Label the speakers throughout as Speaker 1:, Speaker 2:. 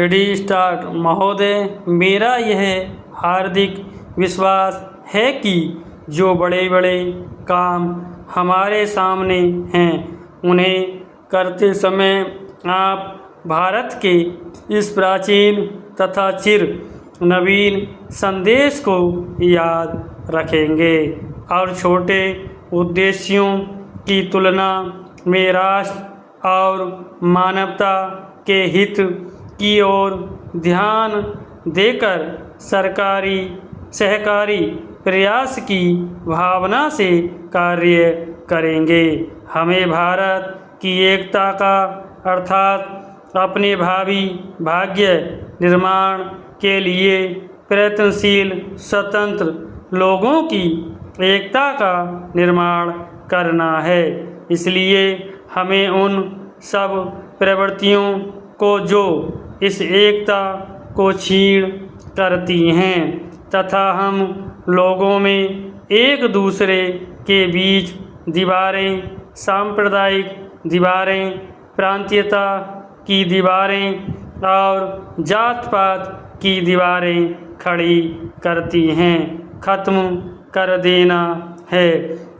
Speaker 1: Restart महोदय, मेरा यह हार्दिक विश्वास है कि जो बड़े बड़े काम हमारे सामने हैं उन्हें करते समय आप भारत के इस प्राचीन तथा चिर नवीन संदेश को याद रखेंगे और छोटे उद्देश्यों की तुलना में राष्ट्र और मानवता के हित की ओर ध्यान देकर सहकारी प्रयास की भावना से कार्य करेंगे। हमें भारत की एकता का अर्थात अपने भावी भाग्य निर्माण के लिए प्रयत्नशील स्वतंत्र लोगों की एकता का निर्माण करना है। इसलिए हमें उन सब प्रवृत्तियों को जो इस एकता को क्षीण करती हैं तथा हम लोगों में एक दूसरे के बीच दीवारें, सांप्रदायिक दीवारें, प्रांतीयता की दीवारें और जात पात की दीवारें खड़ी करती हैं, खत्म कर देना है।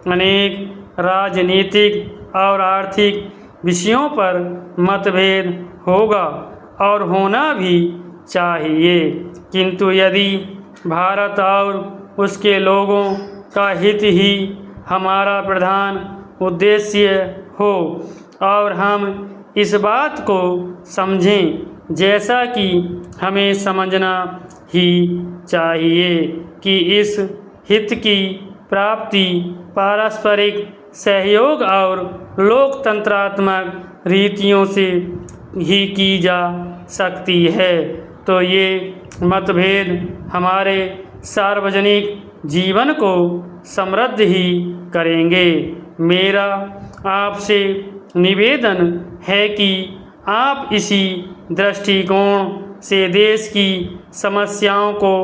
Speaker 1: अनेक राजनीतिक और आर्थिक विषयों पर मतभेद होगा और होना भी चाहिए, किंतु यदि भारत और उसके लोगों का हित ही हमारा प्रधान उद्देश्य हो और हम इस बात को समझें, जैसा कि हमें समझना ही चाहिए कि इस हित की प्राप्ति पारस्परिक सहयोग और लोकतंत्रात्मक रीतियों से ही की जा सकती है, तो ये मतभेद हमारे सार्वजनिक जीवन को समृद्ध ही करेंगे। मेरा आपसे निवेदन है कि आप इसी दृष्टिकोण से देश की समस्याओं को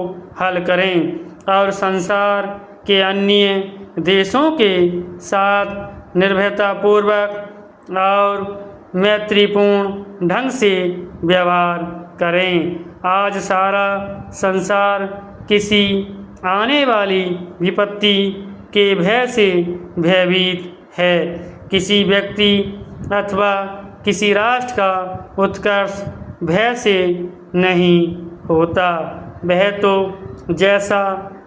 Speaker 1: हल करें और संसार के अन्य देशों के साथ निर्भयतापूर्वक और मैत्रीपूर्ण ढंग से व्यवहार करें। आज सारा संसार किसी आने वाली विपत्ति के भय से भयभीत है। किसी व्यक्ति अथवा किसी राष्ट्र का उत्कर्ष भय से नहीं होता। वह तो जैसा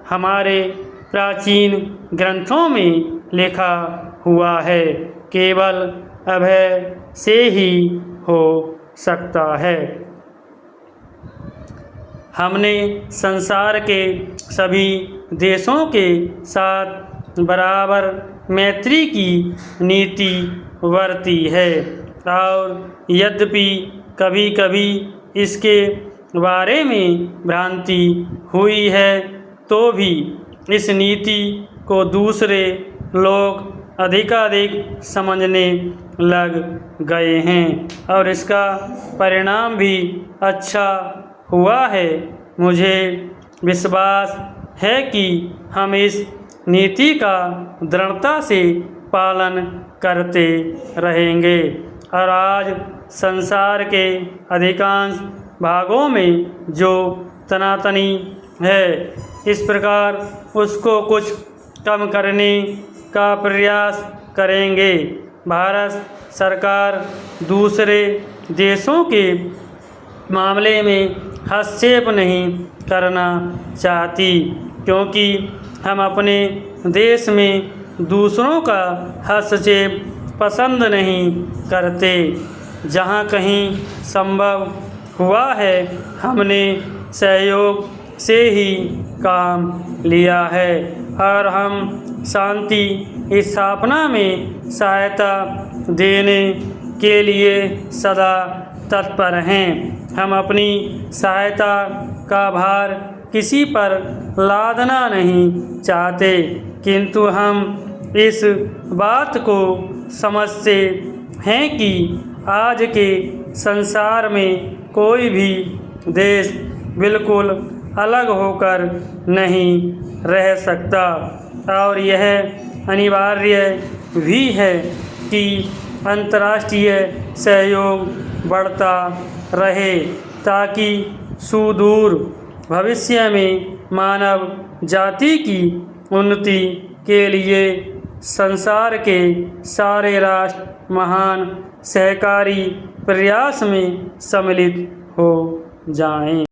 Speaker 1: हमारे प्राचीन ग्रंथों में लिखा हुआ है केवल अभय से ही हो सकता है। हमने संसार के सभी देशों के साथ बराबर मैत्री की नीति बरती है और यद्यपि कभी कभी इसके बारे में भ्रांति हुई है तो भी इस नीति को दूसरे लोग अधिकाधिक समझने लग गए हैं और इसका परिणाम भी अच्छा हुआ है। मुझे विश्वास है कि हम इस नीति का दृढ़ता से पालन करते रहेंगे और आज संसार के अधिकांश भागों में जो तनातनी है इस प्रकार उसको कुछ कम करने का प्रयास करेंगे। भारत सरकार दूसरे देशों के मामले में हस्तक्षेप नहीं करना चाहती, क्योंकि हम अपने देश में दूसरों का हस्तक्षेप पसंद नहीं करते। जहाँ कहीं संभव हुआ है हमने सहयोग से ही काम लिया है और हम शांति स्थापना में सहायता देने के लिए सदा तत्पर हैं। हम अपनी सहायता का भार किसी पर लादना नहीं चाहते, किंतु हम इस बात को समझते हैं कि आज के संसार में कोई भी देश बिल्कुल अलग होकर नहीं रह सकता और यह अनिवार्य भी है कि अंतर्राष्ट्रीय सहयोग बढ़ता रहे ताकि सुदूर भविष्य में मानव जाति की उन्नति के लिए संसार के सारे राष्ट्र महान सहकारी प्रयास में सम्मिलित हो जाएं।